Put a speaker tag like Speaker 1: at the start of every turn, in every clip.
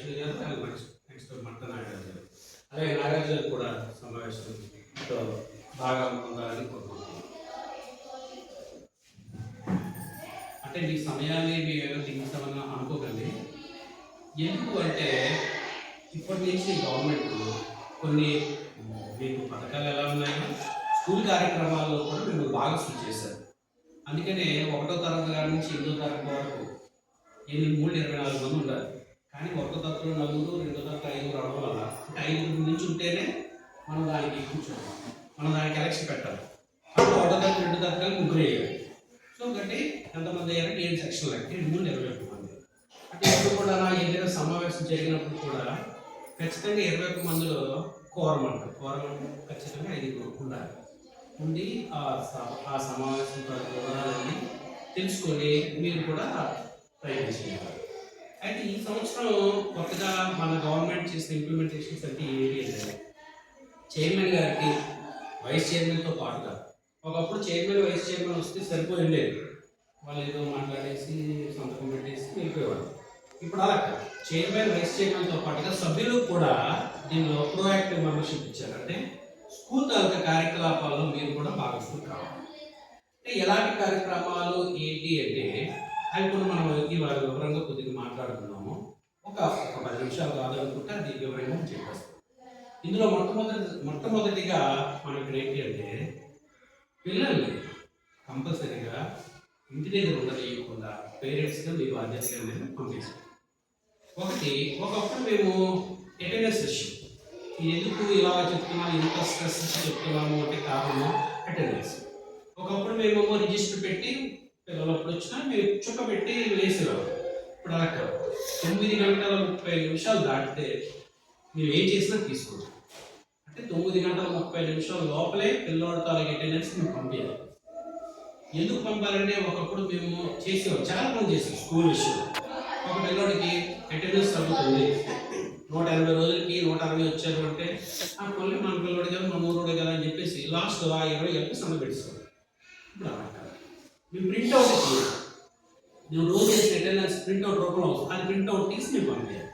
Speaker 1: లక్ష్మి గారు, నెక్స్ట్ మట్ట నాగరాజు గారు. అలాగే నాగరాజు గారు కూడా సమావేశంతో బాగా పొందాలని కోరుకుంటున్నాను. అంటే మీ సమయాన్ని మేము తీసుకోవాలని అనుకోకండి. ఎందుకు అంటే ఇప్పటి నుంచి గవర్నమెంట్ కొన్ని మీకు పథకాలు ఎలా ఉన్నాయో స్కూల్ కార్యక్రమాల్లో కూడా మేము భాగస్వామ్యం చేశారు. అందుకనే 1వ తరగతి నుంచి 8వ తరగతి వరకు 324 మంది ఉండాలి. కానీ 1వ తరగతిలో 4, 2వ తరగతి 5 రావడం వల్ల అంటే 5 నుంచి ఉంటేనే మనం దానికి కూర్చోవాలి, మనం దానికి ఎలక్షన్ పెట్టాలి. అప్పుడు 1వ తరగతి 2వ తరగతి 3 వేయాలి. సో ఒకటి ఎంతమంది అయ్యారంటే 7 సెక్షన్లు అంటే 321 మంది. అంటే ఎప్పుడు కూడా ఏదైనా సమావేశం జరిగినప్పుడు కూడా ఖచ్చితంగా 21 మందిలో కోరం ఖచ్చితంగా 5 ఉండాలి. ఉండి ఆ సమావేశం వివరాలన్నీ తెలుసుకొని మీరు కూడా ప్రయత్నం చేయాలి. అయితే ఈ సంవత్సరం కొత్తగా మన గవర్నమెంట్ చేసిన ఇంప్లిమెంటేషన్స్ అంటే ఏంటి అంటే చైర్మన్ గారికి వైస్ చైర్మన్తో పాటుగా ఒకప్పుడు చైర్మన్ వైస్ చైర్మన్ వస్తే సరిపోయింది, వాళ్ళు ఏదో మాట్లాడేసి సంతకం పెట్టేసి వెళ్ళిపోయేవాళ్ళు. ఇప్పుడు అలా చైర్మన్ వైస్ చైర్మన్తో పాటుగా సభ్యులు కూడా దీనిలో ప్రోయాక్టివ్ మెంబర్షిప్ ఇచ్చారు. అంటే స్కూల్ తాలూకా కార్యకలాపాల్లో మీరు కూడా భాగస్వామి కావాలి. అంటే ఎలాంటి కార్యక్రమాలు ఏంటి అంటే అవి కూడా మనం ఇవాళ వివరంగా కొద్దిగా మాట్లాడుతున్నాము. ఒక 10 నిమిషాలు కాదనుకుంటే అది వివరంగా చెప్పేస్తాం. ఇందులో మొట్టమొదటిగా మనం ఇక్కడ ఏంటి అంటే పిల్లల్ని కంపల్సరీగా ఇంటి దగ్గర ఉండలేకుండా పేరెంట్స్గా మీ బాధ్యతగా మేము పంపిస్తాం. ఒకప్పుడు మేము అటెండెన్స్ ఇష్యూ ఎందుకు ఇలా చెప్తున్నాము, ఎంత స్ట్రెస్ చెప్తున్నాము అంటే కారణం అటెండెన్స్. ఒకప్పుడు మేము రిజిస్టర్ పెట్టి పిల్లలు అప్పుడు వచ్చినా మేము చుక్క పెట్టి వేసేవాళ్ళం. ఇప్పుడు అలా కాదు, 9 గంటల 30 నిమిషాలు దాటితే మేము ఏం చేసినా తీసుకోవచ్చు. అంటే 9 గంటల 30 నిమిషాల లోపలే పిల్లవాడితో అలాగే అటెండెన్స్ మేము పంపించాలి. ఎందుకు పంపాలంటే ఒకప్పుడు మేము చేసేవాళ్ళం, చాలా మంది చేసాం స్కూల్ విషయంలో. ఒక పిల్లవాడికి అటెండెన్స్ తగ్గుతుంది, 180 రోజులకి 160 వచ్చారు అంటే మళ్ళీ మన పిల్లవాడు కదా, మన ఊరోడు కదా అని చెప్పేసి లాస్ట్ 20 కలిపి సమ్మె పెట్టేస్తాం. ఇప్పుడు అలా కాదు, మేము ప్రింట్అవుట్ చేయాలి. మేము రోజు చేసిన అటెండెన్స్ ప్రింట్అవుట్ రూపంలో వస్తుంది, అది ప్రింట్అవుట్ తీసి మేము పంపించాలి.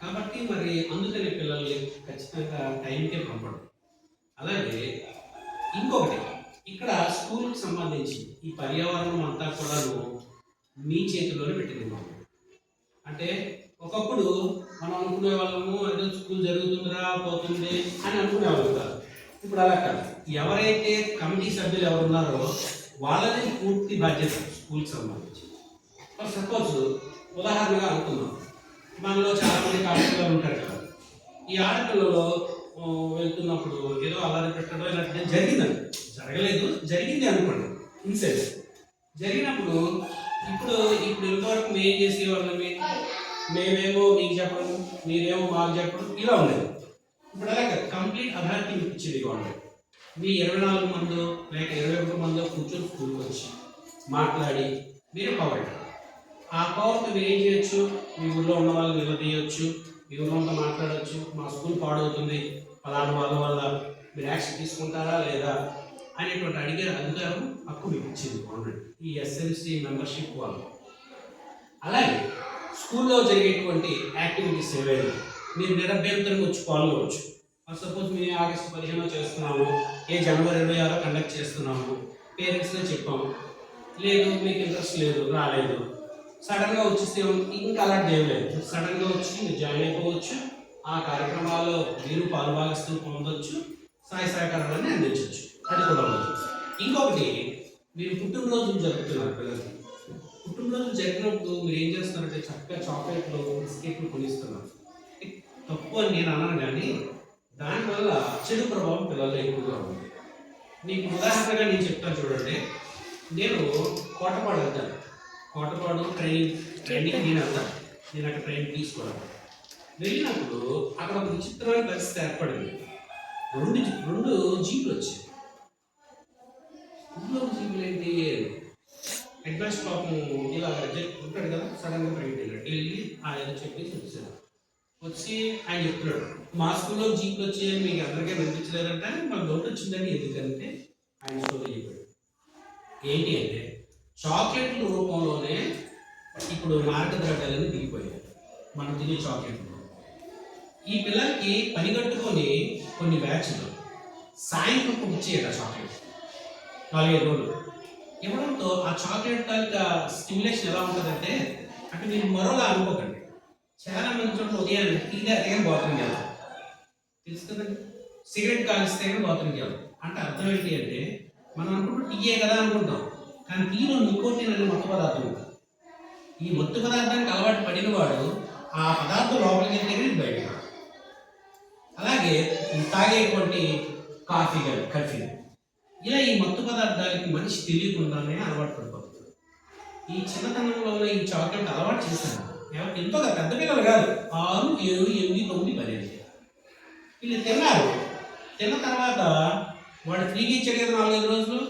Speaker 1: కాబట్టి మరి అందుకనే పిల్లల్ని ఖచ్చితంగా టైంకే పంపడం. అలాగే ఇంకొకటి, ఇక్కడ స్కూల్కి సంబంధించి ఈ పర్యావరణం అంతా కూడా మీ చేతిలోనే పెట్టింది. అంటే ఒకప్పుడు మనం అనుకునే వాళ్ళము ఏదో స్కూల్ జరుగుతుందిరా పోతుంది అని అనుకునే వాళ్ళు కాదు. ఇప్పుడు అలా కాదు, ఎవరైతే కమిటీ సభ్యులు ఎవరున్నారో వాళ్ళని పూర్తి బాధ్యత స్కూల్కి సంబంధించి. సపోజ్ ఉదాహరణగా అనుకున్నాం, మనలో చాలామంది ఆడపిల్లలు ఉంటారు కదా, ఈ ఆడపిల్లలో వెళ్తున్నప్పుడు ఏదో అల్లరి పెట్టడం ఇలాంటి జరిగింది అనుకోండి. ఇన్సిడెంట్ జరిగినప్పుడు ఇప్పుడు ఇంతవరకు మేము చేసేవాళ్ళని మేమేమో మీకు చెప్పడం, మీరేమో మాకు చెప్పడం ఇలా ఉండేది. ఇప్పుడు అలాగే కంప్లీట్ అథారిటీ ఇచ్చేది గవర్నమెంట్. మీ 24 మందో లేక 21 మందో కూర్చొని స్కూల్కి వచ్చి మాట్లాడి మీరే పవర్. ఆ పవర్తో మీరు ఏం చేయొచ్చు, మీ ఊళ్ళో ఉన్న వాళ్ళు నిలదీయచ్చు, మీ ఊళ్ళో మాట్లాడవచ్చు, మా స్కూల్ పాడవుతుంది పలానా వాళ్ళ వల్ల మీరు యాక్షన్ తీసుకుంటారా లేదా అనేటువంటి అడిగే అధికారం హక్కు మీకు ఇచ్చింది గవర్నమెంట్, ఈ ఎస్ఎల్సి మెంబర్షిప్ వాళ్ళు. అలాగే స్కూల్లో జరిగేటువంటి యాక్టివిటీస్ ఏవైనా మీరు నిరభ్యంతరంగా వచ్చి పాల్గొనవచ్చు. సపోజ్ మేము ఆగస్టు 15 చేస్తున్నాము, జనవరి 26 కండక్ట్ చేస్తున్నాము, పేరెంట్స్లో చెప్పాము, లేదు మీకు ఇంట్రెస్ట్ లేదు రాలేదు, సడన్గా వచ్చేస్తే ఇంకా అలా చేయలేదు, సడన్గా వచ్చి మీరు జాయిన్ అయిపోవచ్చు. ఆ కార్యక్రమాల్లో మీరు పాలుభాగస్తులు పొందవచ్చు, సహాయ సహకారాలన్నీ అందించవచ్చు. అది కూడా ఉండదు. ఇంకొకటి, మీరు పుట్టినరోజులు జరుపుతున్నారు పిల్లలకి. పుట్టినరోజు జరిగినప్పుడు మీరు ఏం చేస్తున్నారంటే చక్కగా చాక్లెట్లు బిస్కెట్లు కొనిస్తున్నారు. తప్పు అని నేను అన్నాను, కానీ దానివల్ల చెడు ప్రభావం పిల్లల్లో ఎక్కువగా ఉంది. మీకు ఉదాహరణగా నేను చెప్తాను చూడండి. నేను కోటపాడు వెళ్తాను, కోటపాడు ట్రైనింగ్ నేను వెళ్తాను, నేను అక్కడ ట్రైనింగ్ తీసుకోవాలి. వెళ్ళినప్పుడు అక్కడ ఒక విచిత్రమైన పరిస్థితి ఏర్పడింది. రెండు జీపులు వచ్చాయి. జీపులు ఏంటి, అడ్వాన్స్ పాపం ఇలా ఉంటాడు కదా, సడన్గా బయట వెళ్ళి ఆయన చెప్పేసి వచ్చాడు. వచ్చి ఆయన చెప్తున్నాడు, మా స్కూల్లో జీపులు వచ్చాయని మీకు అందరికీ వినిపించలేదంటే మాకు డౌట్ వచ్చిందని. ఎందుకంటే ఆయన స్టోరీ చెప్పాడు. ఏంటి అంటే చాక్లెట్ల రూపంలోనే ఇప్పుడు మార్గద్రవ్యాలని దిగిపోయాయి. మనం తినే చాక్లెట్లు ఈ పిల్లలకి పనిగట్టుకొని కొన్ని బ్యాచ్లు సాయంత్రం ఇచ్చేయట చాక్లెట్ 4-5 రోజులు ఇవ్వడంతో ఆ చాక్లెట్ తాలూకా స్టిమ్యులేషన్ ఎలా ఉంటుందంటే అంటే మీరు మరోలా అనుకోకండి. చాలా మంది చోట్ల ఉదయాన్నే టీ తాగితే బాత్రూమ్కి వెళ్ళాలి, తెలుసు కదండి. సిగరెట్ కాల్స్తే బాత్రూమ్కి వెళ్ళాలి అంటే అర్థం ఏంటి అంటే మనం అనుకుంటూ టీయే కదా అనుకుంటాం, కానీ టీలో నికోటిన్ అనే మత్తు పదార్థం ఉంటుంది. ఈ మత్తు పదార్థానికి అలవాటు పడిన వాడు ఆ పదార్థం లోపలికి వెళ్తే బయట. అలాగే తాగేటువంటి కాఫీ కానీ కఫీ ఇలా ఈ మత్తు పదార్థాలకి మనిషి తెలియకుండానే అలవాటు పడిపోతుంది. ఈ చిన్నతనంలో ఈ చాక్లెట్ అలవాటు చేశాను ఎంతో పెద్ద పిల్లలు కాదు, 6, 7, 8, 9, 10 వీళ్ళు తిన్నారు. తిన్న తర్వాత వాడు ఫ్రీగా ఇచ్చాడు కదా 4-5 రోజులు,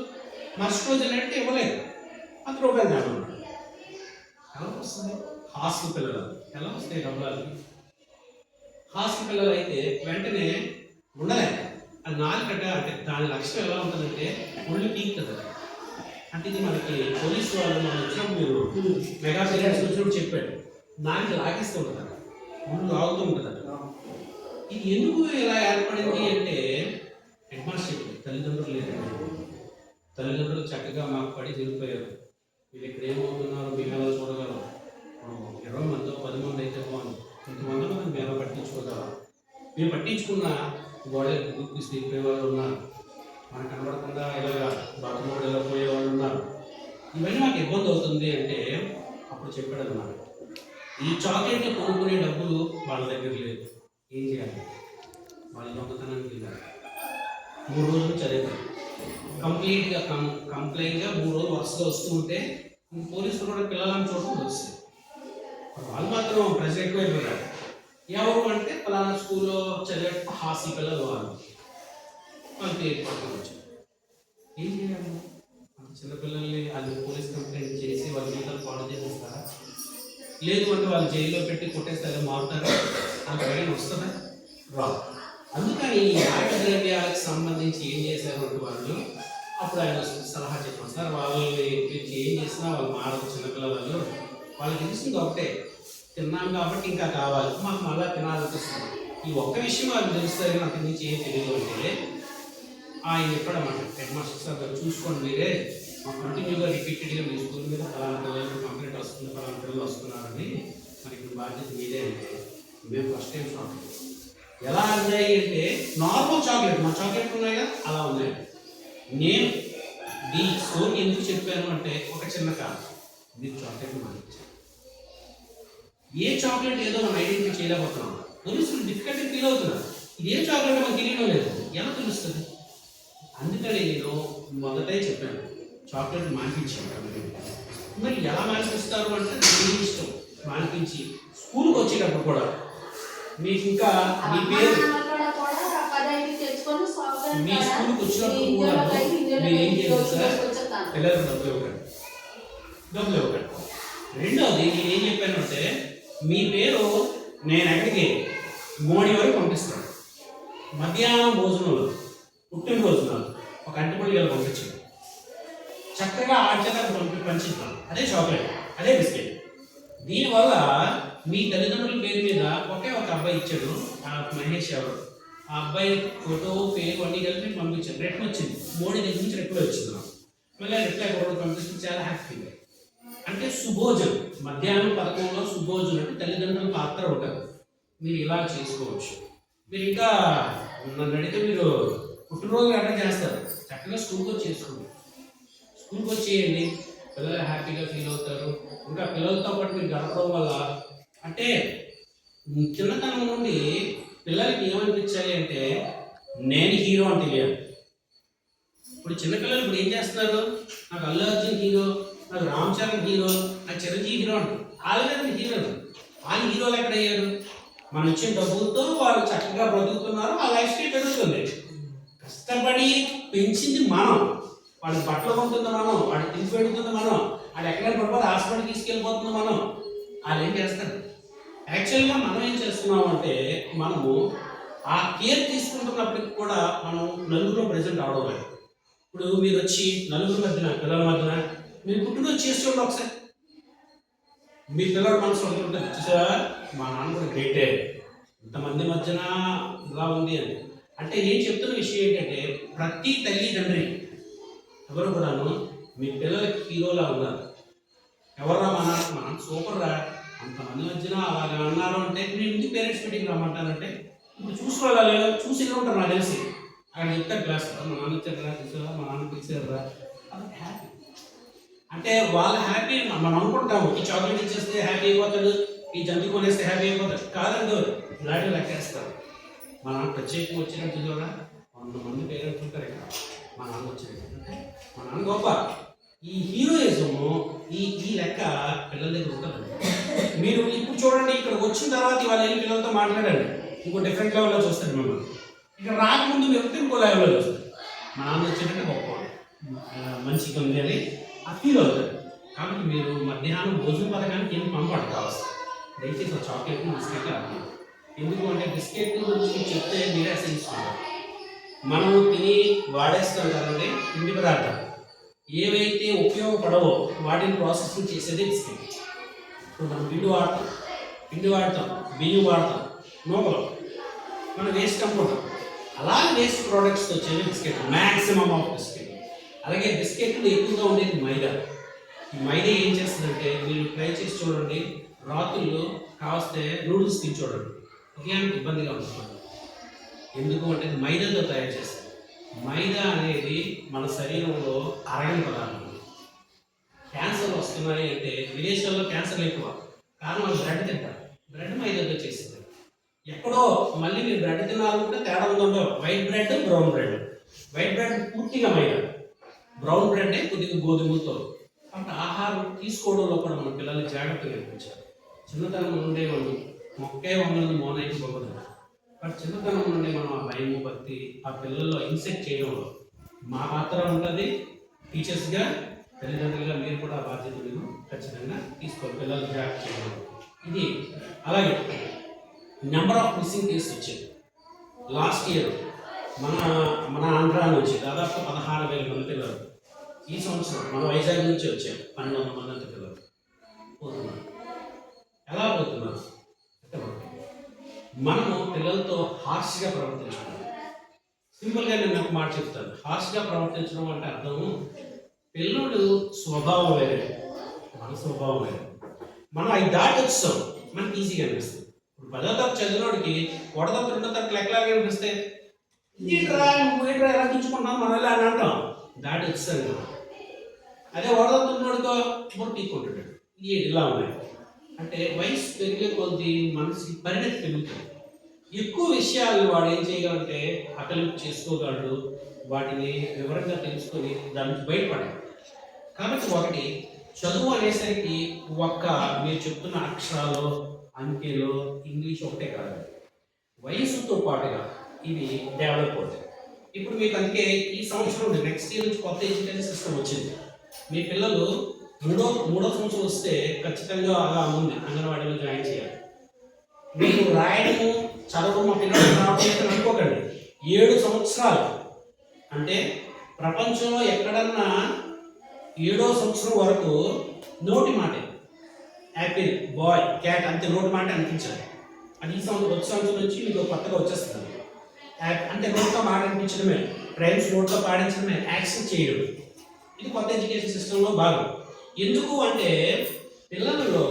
Speaker 1: మరుసటి రోజు ఏంటంటే ఇవ్వలేదు, 10 రూపాయలు తేమన్నాడు. ఎలా వస్తుంది? హాస్టల్ పిల్లలు ఎలా వస్తాయి డబ్బులు? హాస్టల్ పిల్లలు అయితే వెంటనే ఉండలేక అది 4 గంట అంటే దాని లక్ష్యం ఎలా ఉంటుందంటే ఒళ్ళు పీక్తుంది. అంటే ఇది మనకి పోలీసు వాళ్ళు మనం వచ్చినప్పుడు మీరు మెగా పీరియడ్స్ వచ్చినప్పుడు చెప్పాడు, దానికి లాగిస్తూ ఉంటుందట, ఒళ్ళు లాగుతూ ఉంటుందట. ఇది ఎందుకు ఇలా ఏర్పడింది అంటే హెడ్ మాస్టర్ చెప్పారు, తల్లిదండ్రులు లేదండి. తల్లిదండ్రులు చక్కగా మాకు పడి తిరిగిపోయారు, వీళ్ళు ఇక్కడ ఏమవుతున్నారో మేము ఎలా చూడగలం, 20 మంది 10 మంది అయితే బాగుంది, 100 మంది మేము పట్టించుకోగలం. మేము పట్టించుకున్న గోడ తీసుకుపోయే వాళ్ళు ఉన్నారు, మనకు కనబడకుండా ఇలాగా బాత్రూమ్ ఇలా పోయేవాళ్ళు ఉన్నారు. ఇవన్నీ మాకు ఇబ్బంది అవుతుంది అంటే అప్పుడు చెప్పాడు అన్నమాట, ఈ చాక్లెట్లు కొనుక్కునే డబ్బులు వాళ్ళ దగ్గర లేదు, ఏం చేయాలి? వాళ్ళు దొంగతనానికి వెళ్ళారు. 3 రోజులు చదివారు, కంప్లీట్గా కంప్లైంట్గా 3 రోజులు వరుసగా వస్తూ ఉంటే పోలీసులు కూడా పిల్లలని చూడడం వస్తాయి. వాళ్ళు మాత్రం ప్రెజర్ ఎక్కువైపోయారు. ఎవరు అంటే పలానా స్కూల్లో చదివే హాస్టల్ పిల్లలు వాళ్ళు పేరు పట్టుకొని వచ్చారు. ఏం చేయాలి? చిన్నపిల్లల్ని అది పోలీస్ కంప్లైంట్ చేసి వాళ్ళ జీవితాలు పాడు చేసేస్తారా? లేదు అంటే వాళ్ళు జైల్లో పెట్టి కొట్టేస్తే మారుతారా? అంత భయం వస్తుందా? రాదు. అందుకని ఈ ఆట ద్రవ్యాలకు సంబంధించి ఏం చేశారు అంటే వాళ్ళు అప్పుడు ఆయన సలహా చెప్పాను, సార్ వాళ్ళని ఏం చేసినా వాళ్ళు మారదు, చిన్నపిల్లలు వాళ్ళకి తెలిసింది ఒకటే, తిన్నాం కాబట్టి ఇంకా కావాలి, మాకు మళ్ళీ తినాలనిపిస్తుంది. ఈ ఒక్క విషయం వాళ్ళకి తెలుస్తుంది, నాకు నుంచి ఏం తెలియదు అంటే ఆయన ఎప్పుడన్నమాట హెడ్ మాస్టర్ సార్ గారు చూసుకోండి, మీరే మాకు కంటిన్యూగా రిపీటెడ్గా మీ స్కూల్ మీద పలానా పిల్లలు కంప్లైంట్ వస్తుంది, పలానా పిల్లలు వస్తున్నారని మనకి బాధ్యత మీదే అంటే మేము ఫస్ట్ టైం షాక్. ఎలా ఉన్నాయి అంటే నార్మల్ చాక్లెట్, మా చాక్లెట్ ఉన్నాయి కదా అలా ఉన్నాయి. నేను ఈ స్టోరీ ఎందుకు చెప్పాను అంటే ఒక చిన్న కాదు, మీరు చాక్లెట్ మానించారు. ఏ చాక్లెట్ ఏదో మనం ఐడెంటిఫై చేయలేకపోతున్నాం, పోలీసులు డిఫికల్ట్గా ఫీల్ అవుతున్నారు, ఇది ఏ చాక్లెట్ మనకు తెలియడం లేదు, ఎలా తెలుస్తుంది? అందుకని నేను మొదటే చెప్పాను చాక్లెట్ మానిపించాను. మరి ఎలా మానిపిస్తారు అంటే మీ ఇష్టం, మానిపించి స్కూల్కి వచ్చేటప్పుడు కూడా మీకు ఇంకా మీ పేరు మీ స్కూల్కి వచ్చినప్పుడు కూడా మీరు ఏం చేయాలి సార్, పిల్లలకు డబ్బులు ఇవ్వకండి. రెండవది నేను ఏం చెప్పాను అంటే మీ పేరు నేను ఎక్కడికి మోడీ వరకు పంపిస్తాను, మధ్యాహ్నం భోజనంలో పుట్టినరోజున ఒక అంటిపల్లి పంపించాను, చక్కగా ఆడ్చేత పంచిస్తాను, అదే చాక్లెట్, అదే బిస్కెట్. దీనివల్ల మీ తల్లిదండ్రుల పేరు మీద ఒకే ఒక అబ్బాయి ఇచ్చాడు, ఆ మహేష్ ఎవరు, ఆ అబ్బాయి ఫోటో పేరు అన్నీ కలిపి పంపించాను, రిటర్న్ వచ్చింది, మోడీ దగ్గర నుంచి రిప్లై వచ్చింది నాకు. మళ్ళీ రిప్లై కూడా పంపిస్తే చాలా హ్యాపీగా. అంటే సుభోజన్ మధ్యాహ్నం పథకంలో సుభోజన్ అంటే తల్లిదండ్రుల పాత్ర ఉంటుంది, మీరు ఇలా చేసుకోవచ్చు. మీరు ఇంకా నన్ను అడిగితే మీరు పుట్టినరోజు అటెండ్ చేస్తారు, చక్కగా స్కూల్కి వచ్చి చేసుకోండి, స్కూల్కి వచ్చేయండి, పిల్లలు హ్యాపీగా ఫీల్ అవుతారు. ఇంకా పిల్లలతో పాటు మీరు గడపడం వల్ల అంటే చిన్నతనం నుండి పిల్లలకి ఏమనిపించాలి అంటే నేను హీరో అని తెలియాలి. ఇప్పుడు చిన్నపిల్లలు ఇప్పుడు ఏం చేస్తున్నారు, నాకు అల్లు అర్జున్ హీరో, నాకు రామ్ చరణ్ హీరో, నాకు చిరంజీవి హీరో అంటారు. వాళ్ళే హీరోలు, వాళ్ళు హీరోలు ఎక్కడయ్యారు? మనం ఇచ్చిన డబ్బులతో వాళ్ళు చక్కగా బ్రతుకుతున్నారు, వాళ్ళ లైఫ్ స్టైల్ పెరుగుతుంది. కష్టపడి పెంచింది మనం, వాడి బట్టలు కొంటుంది మనం, వాడి తిరిగి పెడుతుంది మనం, వాడు ఎక్కడైనా పడిపోతే హాస్పిటల్ తీసుకెళ్ళిపోతుంది మనం. వాళ్ళు ఏం చేస్తారు? యాక్చువల్గా మనం ఏం చేస్తున్నాం అంటే మనము ఆ కేర్ తీసుకుంటున్నప్పటికి కూడా మనం నలుగురిలో ప్రజెంట్ అవడం లేదు. ఇప్పుడు మీరు వచ్చి నలుగురు మధ్యన పిల్లల మధ్యన మీరు పుట్టినరోజు చేసి చూడండి ఒకసారి, మీ పిల్లల మనసు ఉంటుంది, చూసారా మా నాన్న కూడా గ్రేటే, ఇంతమంది మధ్యన ఇలా ఉంది అని. అంటే నేను చెప్తున్న విషయం ఏంటంటే ప్రతి తల్లిదండ్రి ఎవరు కూడాను మీ పిల్లలకి హీరోలా ఉన్నారు. ఎవర్రా మన సూపర్ రా, అంతమంది మధ్యన అలాగా అన్నారు అంటే నేను ఇంటికి పేరెంట్స్ మీటింగ్ రమ్మంటానంటే ఇప్పుడు చూసుకోవాలి, చూసి ఉంటారు నాకు తెలిసి. అక్కడ చెప్తారు క్లాస్, మా నాన్న వచ్చారా చూసారా, మా నాన్న పిలిచారా, అది హ్యాపీ. అంటే వాళ్ళ హ్యాపీ. మనం అనుకుంటాము ఈ చాక్లెట్ ఇచ్చేస్తే హ్యాపీ అయిపోతాడు, ఈ జంతు కొనేస్తే హ్యాపీ అయిపోతాడు. కాదండి, ఇలాంటివి లెక్కేస్తారు. మా నాన్న ప్రత్యేకంగా వచ్చినట్టు చూడరా 100 మంది పేరెంట్స్ ఉంటారు ఇక్కడ. మా నాన్న వచ్చాడు అంటే మా నాన్న గొప్ప. ఈ హీరోయిజము ఈ ఈ లెక్క పిల్లల దగ్గర ఉంటుందండి. మీరు ఇప్పుడు చూడండి, ఇక్కడికి వచ్చిన తర్వాత ఇవాళ వెళ్ళి పిల్లలతో మాట్లాడండి, ఇంకో డిఫరెంట్ లెవెల్లో చూస్తారు మిమ్మల్ని. ఇక్కడ రాకముందు మీరు ఇంకో లెవెల్లో చూస్తారు. మా నాన్న వచ్చేటట్టు గొప్ప, మంచిగా ఉంది అని ఆ ఫీల్ అవుతారు. కాబట్టి మీరు మధ్యాహ్నం భోజన పథకానికి ఏం పంపండి కావచ్చు, దయచేసి ఆ చాక్లెట్ బిస్కెట్ ఆపండి. ఎందుకు అంటే బిస్కెట్ గురించి చెప్తే మీరే అసహించుకుంటారు. మనం తిని వాడేస్తాం కదండి తిండి పదార్థాలు, ఏవైతే ఉపయోగపడవో వాటిని ప్రాసెసింగ్ చేసేది బిస్కెట్. ఇప్పుడు మనం పిండి వాడతాం, బియ్యం వాడతాం, నూకలు మనం వేస్ట్ అనుకుంటాం. అలాగే వేస్ట్ ప్రోడక్ట్స్ వచ్చేది బిస్కెట్, మ్యాక్సిమం ఆఫ్ బిస్కెట్. అలాగే బిస్కెట్లు ఎక్కువగా ఉండేది మైదా. ఈ మైదా ఏం చేస్తుందంటే మీరు ట్రై చేసి చూడండి, రాత్రులు కావస్తే నూడిల్స్ తిని చూడండి, ఉదయానికి ఇబ్బందిగా ఉంటుంది. ఎందుకు అంటే మైదాతో తయారు చేస్తారు. మైదా అనేది మన శరీరంలో అరగని పదార్థం. క్యాన్సర్ వస్తున్నాయి అంటే విదేశాల్లో క్యాన్సర్లు ఎక్కువ, కారణం వాళ్ళు బ్రెడ్ తింటారు. బ్రెడ్ మైదాతో చేసింది. ఎక్కడో మళ్ళీ మీరు బ్రెడ్ తినాలంటే తేడా ఉందో, white bread brown bread. White bread పూర్తిగా మైదా, బ్రౌన్ బ్రెడ్ కొద్దిగా గోధుమలతో. కాబట్టి ఆహారం తీసుకోవడంలో కూడా మన పిల్లల్ని జాగ్రత్తగా నేర్పించాలి. చిన్నతనం నుండే మనం మొక్కే వంగలను మోనైకి పోకూడదు. బట్ చిన్నతనం నుండి మనం ఆ భయం భక్తి ఆ పిల్లల్లో ఇన్సెక్ట్ చేయడంలో మా పాత్ర ఉంటుంది. టీచర్స్గా తల్లిదండ్రులుగా మీరు కూడా ఆ బాధ్యత మీరు ఖచ్చితంగా తీసుకోవాలి, పిల్లలు జాగ్రత్త చేయడం. ఇది అలాగే నెంబర్ ఆఫ్ మిస్సింగ్ కేసు వచ్చాయి. లాస్ట్ ఇయర్ మన ఆంధ్రా నుంచి దాదాపు 16,000 మంది పిల్లలు. ఈ సంవత్సరం మన వైజాగ్ నుంచి వచ్చారు 1200 మంది అంత పిల్లలు పోతున్నారు. ఎలా పోతున్నారు అంటే మనము పిల్లలతో హార్ష్గా ప్రవర్తించడం. సింపుల్గా నేను ఒక మాట చెప్తాను, హార్ష్గా ప్రవర్తించడం అంటే అర్థము పిల్లలు స్వభావం వేరే, మన స్వభావం వేరే. మనం అవి దాటి వచ్చాం, మనకి ఈజీగా అనిపిస్తుంది. ఇప్పుడు 10వ తరగతి చదివినోడికి 1వ తరగతి 2వ తరగతి లెక్కలాగా అనిపిస్తే ఏంట్రా నువ్వు ఏంట్రా ఎలా తెచ్చుకుంటావు మనం ఎలా అని అంటాం, దాటి వచ్చేసాను కదా. అదే 1వ తరగతి ఉన్నోడికో ఇప్పుడు పీక్కుంటాడు, ఇలా ఉన్నాయి. అంటే వయసు పెరిగే కొద్దీ మనసు పరిణతి పెరుగుతుంది. ఎక్కువ విషయాలు వాడు ఏం చేయగలంటే అకలింపు చేసుకోగలడు, వాటిని వివరంగా తెలుసుకొని దాని నుంచి బయటపడాలి. కాబట్టి ఒకటి చదువు అనేసరికి మీరు చెప్తున్న అక్షరాలు అంకెలు ఇంగ్లీష్ ఒకటే కాదు, వయసుతో పాటుగా ఇవి డెవలప్ అవుతాయి. ఇప్పుడు మీకు అందుకే ఈ సంవత్సరం నెక్స్ట్ ఇయర్ నుంచి కొత్త ఎడ్యుకేషన్ సిస్టమ్ వచ్చింది. మీ పిల్లలు మూడో సంవత్సరం వస్తే ఖచ్చితంగా అలా ఉంది అంగన్వాడీలో జాయిన్ చేయాలి. మీకు రాయడము చదవడం మా పిల్లలు రావడం అనుకోకండి. 7 సంవత్సరాలు అంటే ప్రపంచంలో ఎక్కడన్నా 7వ సంవత్సరం వరకు నోటి మాట యాపిల్ బాయ్ క్యాట్ అంతే నోటి మాట అనిపించాలి. అది ఈ సంవత్సరం నుంచి మీకు కొత్తగా వచ్చేస్తుంది. అంటే నోట్లో మాట అనిపించడమే, రైమ్స్ నోట్లో పాడించడమే, యాక్సెస్ చేయడం. ఇది కొత్త ఎడ్యుకేషన్ సిస్టంలో భాగం. ఎందుకు అంటే పిల్లలలో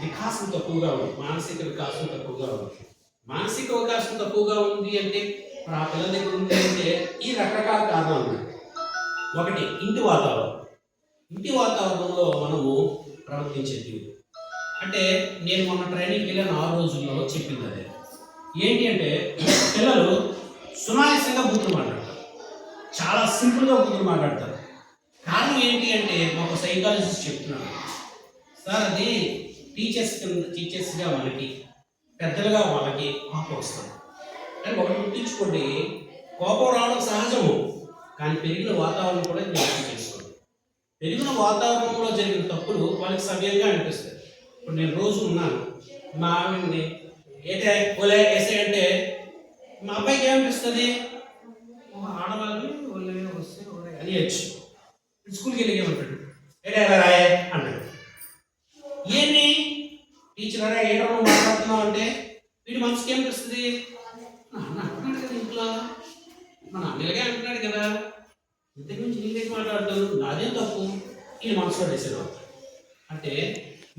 Speaker 1: వికాసం తక్కువగా ఉంది, మానసిక వికాసం తక్కువగా ఉంది. మానసిక వికాసం తక్కువగా ఉంది అంటే ఆ పిల్లల దగ్గర ఉంది అంటే ఈ రకరకాల కారణాలు ఉన్నాయి. ఒకటి ఇంటి వాతావరణం. ఇంటి వాతావరణంలో మనము ప్రవర్తించేది అంటే నేను మొన్న ట్రైనింగ్కి వెళ్ళిన 6 రోజుల్లో చెప్పింది అదే. ఏంటి అంటే పిల్లలు సునాయాసంగా బూతులు మాట్లాడతారు, చాలా సింపుల్గా బూతులు మాట్లాడతారు. కారణం ఏంటి అంటే ఒక సైకాలజిస్ట్ చెప్తున్నాడు, సార్ అది టీచర్స్గా మనకి పెద్దలుగా వాళ్ళకి కోపం వస్తుంది. కానీ ఒకటి గుర్తించుకోండి, కోపం రావడం సహజము, కానీ పెరిగిన వాతావరణం కూడా జ్ఞాపకం చేసుకోండి. పెరిగిన వాతావరణంలో జరిగిన తప్పులు వాళ్ళకి సవ్యంగా అనిపిస్తాయి. ఇప్పుడు నేను రోజు ఉన్నాను, మా ఆవిడని ఏటే ఓలే వేసే అంటే మా అబ్బాయికి ఏమనిపిస్తుంది, ఆడవాళ్ళని వాళ్ళని వస్తే అని వచ్చు. స్కూల్కి వెళ్ళి ఏమంటాడు, ఏటే ఎలా రాయే అన్నాడు. ఏంటి టీచర్ అరే ఏడో మాట్లాడుతున్నావు అంటే వీడి మనసుకి ఏమనిపిస్తుంది, నాన్న అంటున్నాడు కదా ఇంట్లో, మా నాన్న ఇలాగే అంటున్నాడు కదా, ఇంతకు మించి నీకేం మాట్లాడతాను, నాదేం తప్పు, ఈ మనసులో డిసైడ్ అవుతాడు. అంటే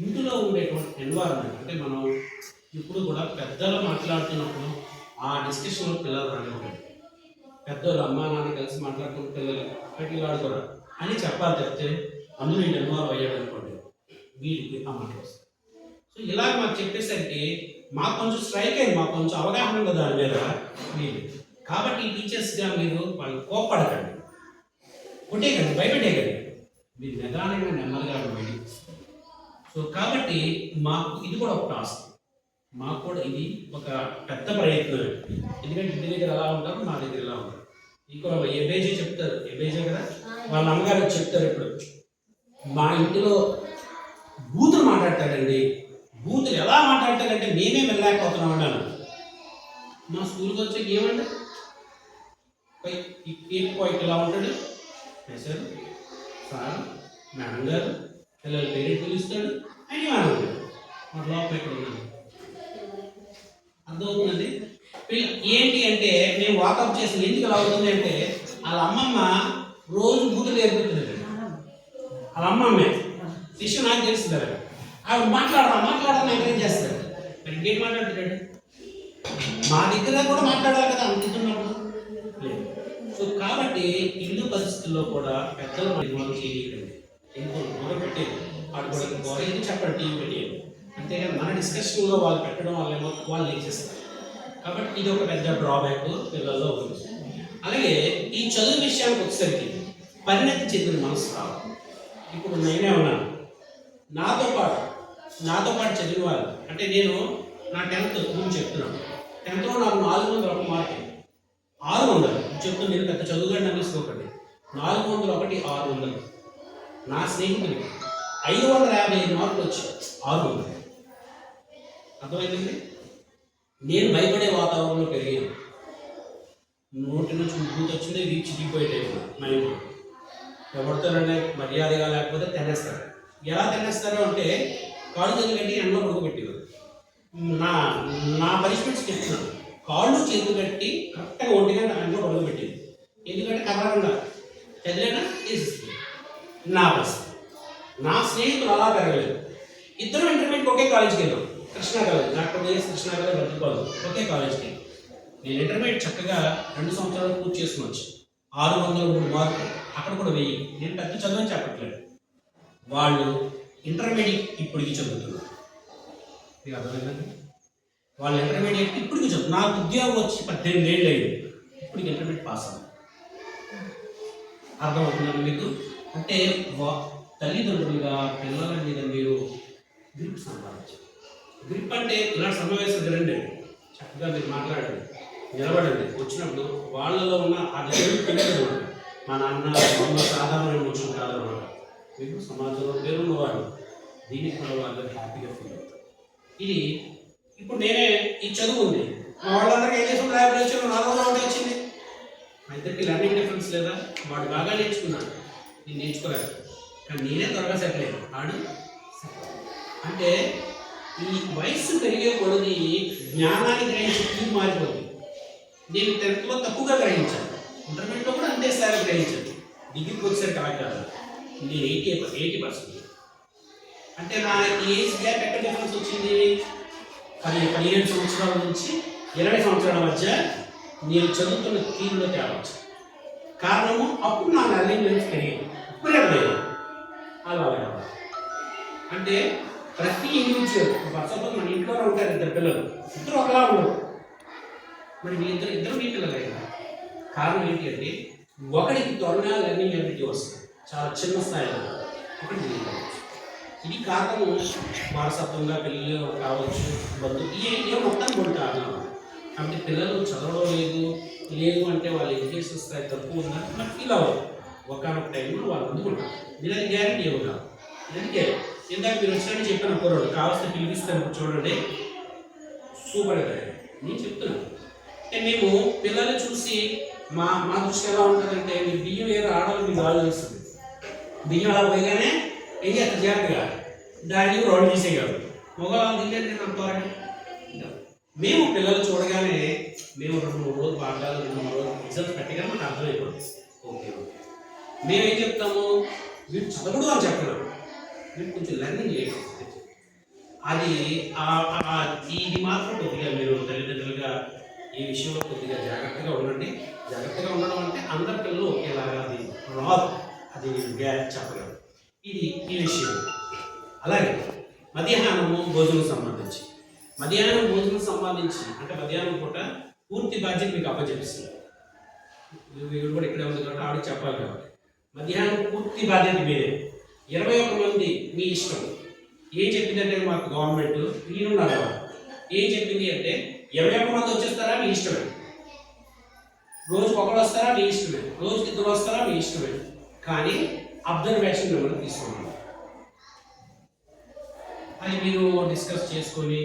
Speaker 1: ఇంట్లో ఉండేటువంటి ఎన్వైరన్మెంట్, అంటే మనం ఇప్పుడు కూడా పెద్దలు మాట్లాడుతున్నప్పుడు ఆ డిస్కషన్లో పిల్లలు రానివ్వండి, పెద్దలు అమ్మా నాన్న కలిసి మాట్లాడుతున్న పిల్లలు బయటికి ఆడుకోరా అని చెప్పాలి చెప్తే అందులో నేను ఇన్వాల్వ్ అయ్యాడు అనుకోండి, వీడికి ఆ మాట వస్తుంది. సో ఇలా మాకు చెప్పేసరికి మాకు కొంచెం స్ట్రైక్ అయింది, మాకు కొంచెం అవగాహన ఉంది దాని మీద మీరు. కాబట్టి టీచర్స్గా మీరు వాళ్ళు కోప్పడకండి, కొట్టేయకండి, భయపెట్టేయకండి, మీరు నిదానంగా నెమ్మదిగా వెళ్ళి. సో కాబట్టి మాకు ఇది కూడా ఒక టాస్క్, మాకు కూడా ఇది ఒక పెద్ద ప్రయత్నం. ఎందుకంటే ఇంటి దగ్గర ఎలా ఉంటారు, మా దగ్గర ఎలా ఉంటారు. ఇంకో ఎబేజే చెప్తారు, ఎబేజే కదా వాళ్ళ అమ్మగారు చెప్తారు, ఇప్పుడు మా ఇంటిలో బూతులు మాట్లాడతాడండి, బూతులు ఎలా మాట్లాడతాడంటే మేమే వెళ్ళలేకపోతున్నాం అన్నాను. మా స్కూల్కి వచ్చాక ఏమండి ఈ కేక్ పాయింట్ ఎలా ఉంటాడు, సార్ సార్ మేడం గారు పిల్లల పేరెంట్ పిలుస్తాడు అని మేడం గారు మా లోపల ఎక్కడ ఉన్నాను అర్థమవుతుందండి. ఏంటి అంటే మేము వాకప్ చేసిన ఎందుకు అలా అవుతుంది అంటే వాళ్ళ అమ్మమ్మ రోజు బూతులు నేర్పుతుంది, వాళ్ళ అమ్మమ్మే విషయం నాకు తెలుస్తుంది, ఆవిడ మాట్లాడాలని ఎంకరేజ్ చేస్తారు. మరి ఇంకేం మాట్లాడుతున్నాడు, మా దగ్గర కూడా మాట్లాడాలి కదా అనుకుంటున్నప్పుడు లేదు. సో కాబట్టి ఇల్లు పరిస్థితుల్లో కూడా పెద్దలు మనం చేయలేదండి, ఎందుకు దూరం పెట్టేది ఆడుకోవడానికి పోవాలి, ఎందుకు చెప్పండి టీవీ పెట్టేది, అంతేగాని మన డిస్కషన్లో వాళ్ళు పెట్టడం వాళ్ళేమో వాళ్ళు చేస్తారు. కాబట్టి ఇది ఒక పెద్ద డ్రాబ్యాక్ పిల్లల్లో ఉంది. అలాగే ఈ చదువు విషయానికి వచ్చేసరికి పరిణతి చెందిన మనసు రావాలి. ఇప్పుడు నేనే ఉన్నాను, నాతో పాటు చదివిన వాళ్ళు, అంటే నేను నా 10th గురించి చెప్తున్నాను, 10thలో నాకు 401 మార్కులు, 600 చెప్తూ నేను పెద్ద చదువుగాడిని అనిపిస్తుంది, 401 600. నా స్నేహితుడికి 555 మార్కులు వచ్చి 600. అర్థమైందండి. నేను భయపడే వాతావరణంలో పెరిగాను, నోటి నుంచి బూత్ వచ్చిందే వీచి దిగిపోయే టైంలో మైండ్ ఎవరితోనంటే మర్యాదగా లేకపోతే తినేస్తారు. ఎలా తినేస్తారు అంటే కాళ్ళు చేతులు కట్టి ఎండలో పడుకోబెట్టేవారు. నా పనిష్మెంట్స్ చెప్తున్నాను, కాళ్ళు చేతులు కట్టి కరెక్ట్గా ఒంటిగా ఎండలో పడుకోబెట్టేది. ఎందుకంటే కదలకుండా చదివేనా తీసిస్తుంది నా పరిస్థితి. నా స్నేహితులు అలా పెరగలేదు. ఇద్దరు ఇంటర్మీడియట్ ఒకే కాలేజ్కి వెళ్ళాం, Krishna college, doctor YS Krishna college బతుకోవాలి, ఒకే కాలేజ్కి. నేను ఇంటర్మీడియట్ చక్కగా 2 సంవత్సరాలు పూర్తి చేసుకుని వచ్చి 603 మార్కులు, అక్కడ కూడా 1000. నేను పెద్ద చదువు చెప్పట్లేదు, వాళ్ళు ఇంటర్మీడియట్ ఇప్పటికి చదువుతున్నారు. మీకు అర్థమైందండి, వాళ్ళు ఇంటర్మీడియట్ ఇప్పటికి చదువు. నాకు ఉద్యోగం వచ్చి 18 ఏళ్ళు అయ్యింది, ఇప్పటికి ఇంటర్మీడియట్ పాస్ అవ్వాలి. అర్థమవుతుందండి మీకు. అంటే తల్లిదండ్రులుగా పిల్లల మీద మీరు గ్రిప్ సంపాదించారు. గ్రిప్ అంటే ఇలాంటి సమావేశాలు రండి, చక్కగా మీరు మాట్లాడండి, నిలబడండి, వచ్చినప్పుడు వాళ్ళలో ఉన్న ఆ పిల్లలు మా నాన్న అమ్మ సాధారణమైన మనుషులు కాదన్నమాట, మీకు సమాజంలో పేరున్నవాళ్ళు, దీనికి కూడా వాళ్ళు హ్యాపీగా ఫీల్ అవుతారు. ఇది ఇప్పుడు నేనే ఈ చదువు ఉంది, మా వాళ్ళందరికీ ఏం చేసిన యావరేజ్ వచ్చి 400 వచ్చింది. మా ఇద్దరికి లెర్నింగ్ డిఫరెన్స్ లేదా, వాడు బాగా నేర్చుకున్నాడు, నేను నేర్చుకోలేదు, కానీ నేనే త్వరగా సెటిల్ అయ్యాను, ఆడు అంటే ఈ వయస్సు పెరిగే కొలది జ్ఞానాన్ని గ్రహించే తీరు మారిపోతుంది. నేను 10thలో తక్కువగా గ్రహించాను, ఇంటర్మీడియట్లో కూడా అంతే స్థాయిలో గ్రహించాను, డిగ్రీకి వచ్చేసరికి అలా కాదు, నేను 80%. అంటే నా ఏజ్ గ్యాప్ ఎక్కడ డిఫరెన్స్ వచ్చింది, 17 సంవత్సరాల నుంచి 20 సంవత్సరాల మధ్య నేను చదువుతున్న తీరులో తేవచ్చు. కారణము అప్పుడు నా లెర్నింగ్ లెన్స్ పెరిగింది, ఇప్పుడే లేదు అలా. అంటే ప్రతి ఇండివిజువల్ సపోజ్ మన ఇంట్లోనే ఉంటారు ఇద్దరు పిల్లలు, ఇద్దరు ఒకలా ఉండరు, మరి మీ ఇద్దరు మీ పిల్లలు అయినా కారణం ఏంటి అంటే ఒకడికి త్వరగా లెర్నింగ్ ఎబిలిటీ వస్తుంది, చాలా చిన్న స్థాయిలో, ఒకటి ఇది కారణము వారసత్వంగా పిల్లలు కావచ్చు, ఏ మొత్తం కొన్ని కారణాలు. కాబట్టి పిల్లలు చదవడం లేదు అంటే వాళ్ళ ఎడ్యుకేషన్ స్థాయి తక్కువ ఉందని నాకు ఫీల్ అవ్వదు. ఒకనొక టైంలో వాళ్ళు అందుకుంటారు, మీరు అది గ్యారంటీ ఇవ్వగలరు. అందుకే ఇందాక మీరు వచ్చినట్టు చెప్పాను, కుర్రోడు కావాల్సిన పిలిపిస్తాను చూడండి, సూపర్గా నేను చెప్తున్నాను. అంటే మేము పిల్లలు చూసి మా దృష్టి ఎలా ఉంటుందంటే, మీ బియ్యం ఏదో ఆడాలి మీకు ఆలోచిస్తుంది, బియ్యం అలా పోయిగానే ఏం చేస్తారు జాగ్రత్తగా దాన్ని రోడ్డు తీసేయగలరు. మొగలు తింటే నాకు త్వరగా మేము పిల్లలు చూడగానే మేము 2-3 రోజులు పాఠాలు 2-3 రోజులు ఎగ్జామ్స్ పెట్టగానే మాకు అర్థమైపోతుంది. ఓకే ఓకే మేమేం చెప్తాము, వీడు చదవడు అని చెప్పలేము, వీడు కొంచెం లెర్నింగ్ లేట్ అవుతుంది. అది ఇది మాత్రం కొద్దిగా మీరు తల్లిదండ్రులుగా ఈ విషయంలో కొద్దిగా జాగ్రత్తగా ఉండండి. జాగ్రత్తగా ఉండడం అంటే అందరి పిల్లలు ఒకేలాగా అది రాదు, అది చెప్పగలరు. ఇది ఈ విషయం. అలాగే మధ్యాహ్నం భోజనం సంబంధించి అంటే మధ్యాహ్నం పూట పూర్తి బాధ్యత మీకు అప్పచెప్పిస్తుంది. వీడు కూడా ఇక్కడే ఉంది కాబట్టి ఆవిడ చెప్పాలి కాబట్టి మధ్యాహ్నం పూర్తి బాధ్యత మీరే. 21 మంది మీ ఇష్టం. ఏం చెప్పిందంటే మాకు గవర్నమెంట్ మీరున్నారు ఏం చెప్పింది అంటే 21 మంది వచ్చేస్తారా మీ ఇష్టమే, రోజుకి ఒకరు వస్తారా మీ ఇష్టమే, రోజుకి 2 వస్తారా మీ ఇష్టమే, కానీ అబ్జర్వేషన్ మిమ్మల్ని తీసుకున్నాను. అది మీరు డిస్కస్ చేసుకొని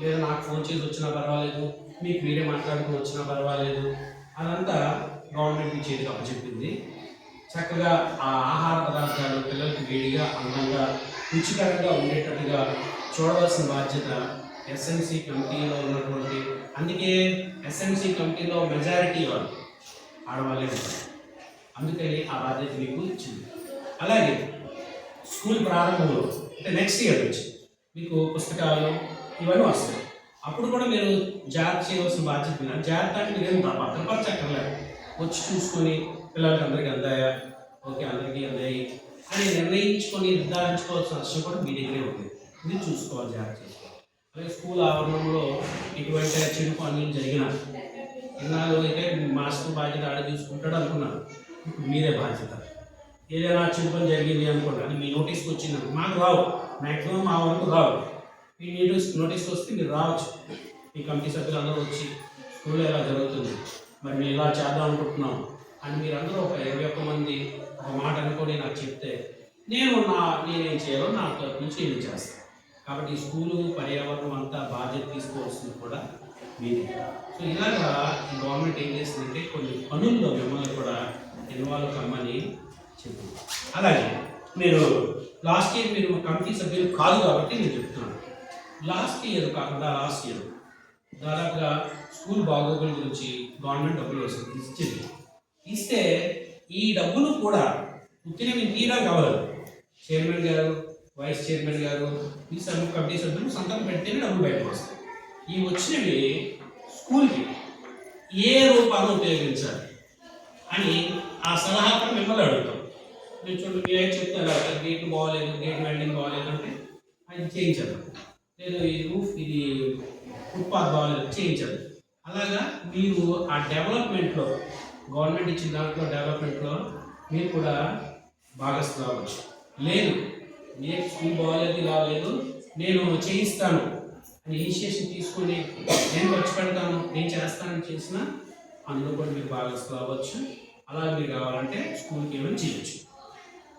Speaker 1: లేదా నాకు ఫోన్ చేసి వచ్చినా పర్వాలేదు, మీకు మీరే మాట్లాడుకుని వచ్చినా పర్వాలేదు, అదంతా గవర్నమెంట్ మీ చేతికి అప్పచెప్పింది. చక్కగా ఆ ఆహార పదార్థాలు పిల్లలకి వేడిగా అందంగా రుచికరంగా ఉండేటట్టుగా చూడవలసిన బాధ్యత ఎస్ఎంసి కమిటీలో ఉన్నటువంటి, అందుకే ఎస్ఎంసి కమిటీలో మెజారిటీ వాళ్ళు ఆడవాళ్ళే ఉంటారు, అందుకని ఆ బాధ్యత మీకు ఇచ్చింది. అలాగే స్కూల్ ప్రారంభంలో అంటే నెక్స్ట్ ఇయర్ నుంచి మీకు పుస్తకాలు ఇవన్నీ వస్తాయి. అప్పుడు కూడా మీరు జాగ్రత్త చేయవలసిన బాధ్యత మీద జాగ్రత్త అంటే మీరు ఏం భద్రపరచక్కర్లేదు, వచ్చి చూసుకొని పిల్లలకి అందరికీ అందాయా, ఓకే అందరికీ అందాయి అని నిర్ధారించుకోవాల్సిన అవసరం కూడా మీ దగ్గరే ఉంది. ఇది చూసుకోవాలి, జాగ్రత్త చేసుకోవాలి. అలాగే స్కూల్ ఆవరణంలో ఇటువంటి చెడు పనులు జరిగిన ఇన్నాళ్ళు అయితే మాస్టర్ బాధ్యత ఆడ చూసుకుంటాడు అనుకున్నాను, ఇప్పుడు మీదే బాధ్యత. ఏదైనా చెడు పని జరిగింది అనుకోండి, అది మీ నోటీస్కి వచ్చింది, మాకు రావు, మ్యాక్సిమం మా వరకు రావు, మీ నోటీస్కి వస్తే మీరు రావచ్చు. మీ కమిటీ సభ్యులు అందరూ వచ్చి స్కూల్లో ఎలా జరుగుతుంది, మరి మేము ఇలా చేద్దాం అనుకుంటున్నాం అని మీరు అందరూ ఒక 21 మంది ఒక మాట అనుకొని నాకు చెప్తే నేనేం చేయాలో నా తరపు నుంచి నేను చేస్తాను. కాబట్టి ఈ స్కూలు పర్యావరణం అంతా బాధ్యత తీసుకోవాల్సింది కూడా మీది. సో ఇలాగా ఈ గవర్నమెంట్ ఏం చేస్తుందంటే కొన్ని పనుల్లో మిమ్మల్ని కూడా ఇన్వాల్వ్ కమ్మని చెప్పింది. అలాగే మీరు లాస్ట్ ఇయర్ మీరు కమిటీ సభ్యులు కాదు కాబట్టి నేను చెప్తున్నాను, లాస్ట్ ఇయర్ దాదాపుగా స్కూల్ బాగోగుల గురించి గవర్నమెంట్ డబ్బులు ఇచ్చింది. ఇస్తే ఈ డబ్బులు కూడా ఉత్తినే మీరు తీయడం కావాలి, చైర్మన్ గారు వైస్ చైర్మన్ గారు ఈ కమిటీ సభ్యులు సంతకం పెడితేనే డబ్బులు బయటకు వస్తాయి. ఈ వచ్చినవి స్కూల్కి ఏ రూపాన్ని ఉపయోగించాలి అని ఆ సలహా కూడా మిమ్మల్ని అడుగుతాం. మీరు చూడండి, మీరేం చెప్తారా, గేట్లు బాగోలేదు, గేట్ వెల్డింగ్ బాగోలేదు అంటే అది చేయించారు, లేదు ఈ రూఫ్ ఇది ఫుట్పాత్ బాగోలేదు చేయించారు. అలాగా మీరు ఆ డెవలప్మెంట్లో గవర్నమెంట్ ఇచ్చిన దాంట్లో డెవలప్మెంట్లో మీరు కూడా భాగస్థులు అవ్వచ్చు. లేదు మీరు స్కూల్ బాగోలేదు ఇలా లేదు నేను చేయిస్తాను అని ఇనిషియేషన్ తీసుకొని నేను ఖర్చు పెడతాను నేను చేస్తానని చేసిన అందులో కూడా మీరు భాగస్థులు అవ్వచ్చు. అలా మీరు కావాలంటే స్కూల్కి ఏమైనా చేయొచ్చు.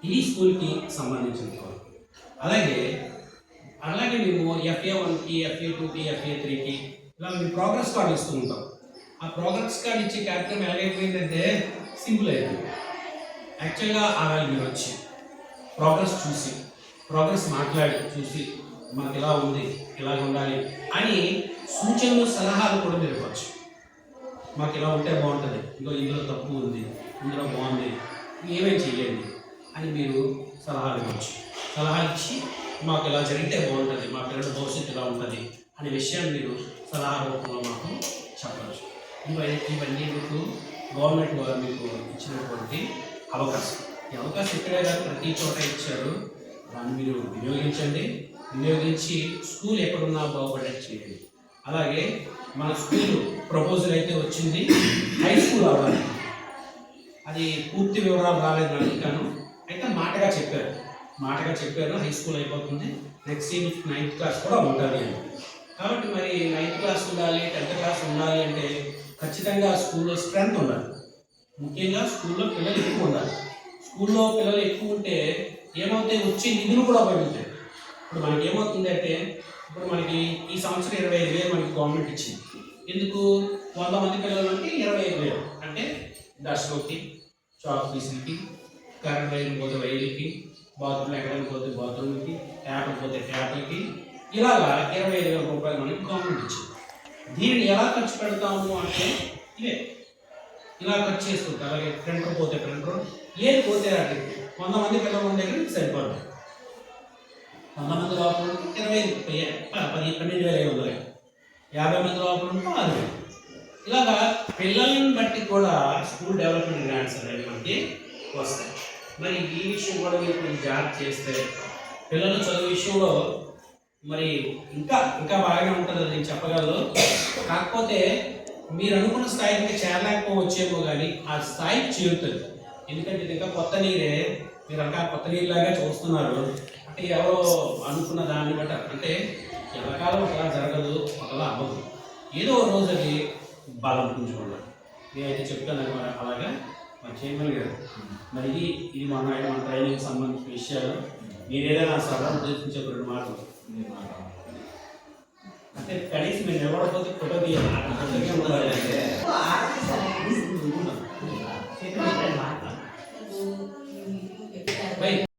Speaker 1: ఇది స్కూల్కి సంబంధించిన కావాలి. అలాగే మేము FA1కి FA2కి FA3కి ఇలా మేము ప్రోగ్రెస్ కార్డు ఇస్తూ ఉంటాం. ఆ ప్రోగ్రెస్ కార్డు ఇచ్చే కార్యక్రమం ఎలాగైపోయిందంటే సింపుల్ అయిపోయింది. యాక్చువల్గా అలాగే మీరు వచ్చి ప్రోగ్రెస్ మాట్లాడి చూసి మనకి ఇలా ఉంది ఇలాగ ఉండాలి అని సూచనలు సలహాలు కూడా మీరు ఇవ్వచ్చు. మాకు ఇలా ఉంటే బాగుంటుంది, ఇందులో తప్పు ఉంది, ఇందులో బాగుంది, ఏమేమి చెయ్యండి అని మీరు సలహాలు ఇవ్వచ్చు. సలహాలు ఇచ్చి మాకు ఇలా జరిగితే బాగుంటుంది, మా పిల్లల భవిష్యత్తు ఇలా ఉంటుంది అనే విషయాన్ని మీరు సలహా రూపంలో మాకు చెప్పవచ్చు. ఇవన్నీ మీకు గవర్నమెంట్ వారు మీకు ఇచ్చినటువంటి అవకాశం. ఈ అవకాశం ఇక్కడే కాదు ప్రతి చోట ఇచ్చారు, దాన్ని మీరు వినియోగించి స్కూల్ ఎక్కడున్నా బాగుపడేది చేయండి. అలాగే మన స్కూల్ ప్రపోజల్ అయితే వచ్చింది, హై స్కూల్ అవ్వాలి, అది పూర్తి వివరాలు రాలేదు అడిగాను, అయితే మాటగా చెప్పారు హై స్కూల్ అయిపోతుంది, నెక్స్ట్ ఇయర్ 9th క్లాస్ కూడా ఉంటుంది అని. కాబట్టి మరి 9th క్లాస్ ఉండాలి, 10th క్లాస్ ఉండాలి అంటే ఖచ్చితంగా స్కూల్లో స్ట్రెంత్ ఉండాలి. ముఖ్యంగా స్కూల్లో పిల్లలు ఎక్కువ ఉండాలి. స్కూల్లో పిల్లలు ఎక్కువ ఉంటే ఏమవుతాయి, వచ్చే నిధులు కూడా పెరుగుతాయి. ఇప్పుడు మనకి ఏమవుతుంది అంటే ఇప్పుడు మనకి ఈ సంవత్సరం 25,000 మనకి గవర్నమెంట్ ఇచ్చింది. ఎందుకు 100 మంది పిల్లలు అంటే 25,000 అంటే దర్శకులకి, చాక్ పీసులకి, కరెంట్ వైర్లు పోతే వైర్లకి, బాత్రూమ్లు ఎక్కడానికి పోతే బాత్రూమ్లకి, ట్యాప్లు పోతే ట్యాప్లకి, ఇలాగా 25,000 రూపాయలు మనకి గవర్నమెంట్ ఇచ్చింది. దీనిని ఎలా ఖర్చు పెడతాము అంటే ఇవే ఇలా ఖర్చు చేసుకుంటారు. అలాగే ప్రింటర్ పోతే ప్రింటర్, ఏది పోతే అది 100 మంది పిల్లల దగ్గర సరిపోదు. 100 మంది లోపల 12,500, 50 మంది లోపల 6,000. ఇలాగా పిల్లల్ని బట్టి కూడా స్కూల్ డెవలప్మెంట్ గ్రాంట్స్ అనేవి మనకి వస్తాయి. మరి ఈ విషయం కూడా మీరు కొంచెం జాగ్రత్త చేస్తే పిల్లల చదువు విషయంలో మరి ఇంకా ఇంకా బాగానే ఉంటుంది, అది నేను చెప్పగలను. కాకపోతే మీరు అనుకున్న స్థాయికి చేరలేకపోవచ్చేమో కానీ ఆ స్థాయికి చేరుతుంది. ఎందుకంటే ఇది ఇంకా కొత్త నీరే, మీరు ఇంకా కొత్త నీరులాగా చూస్తున్నారు. అంటే ఎవరో అనుకున్న దాన్ని బట్టి అంటే ఎంతకాలం ఒకలా జరగదు, ఒకలా అవ్వదు. ఏదో రోజు అది బలం పుంజుకోండి. నేనైతే చెప్తాను అలాగా మరి చేయగలిగారు. మరి ఇది మన ట్రైనింగ్ సంబంధించిన విషయాలు. మీరు ఏదైనా సలహా ఉద్దేశించే 2 మాటలు అంటే కనీసం మీరు నిలబడకపోతే ఫోటో తీయాలి.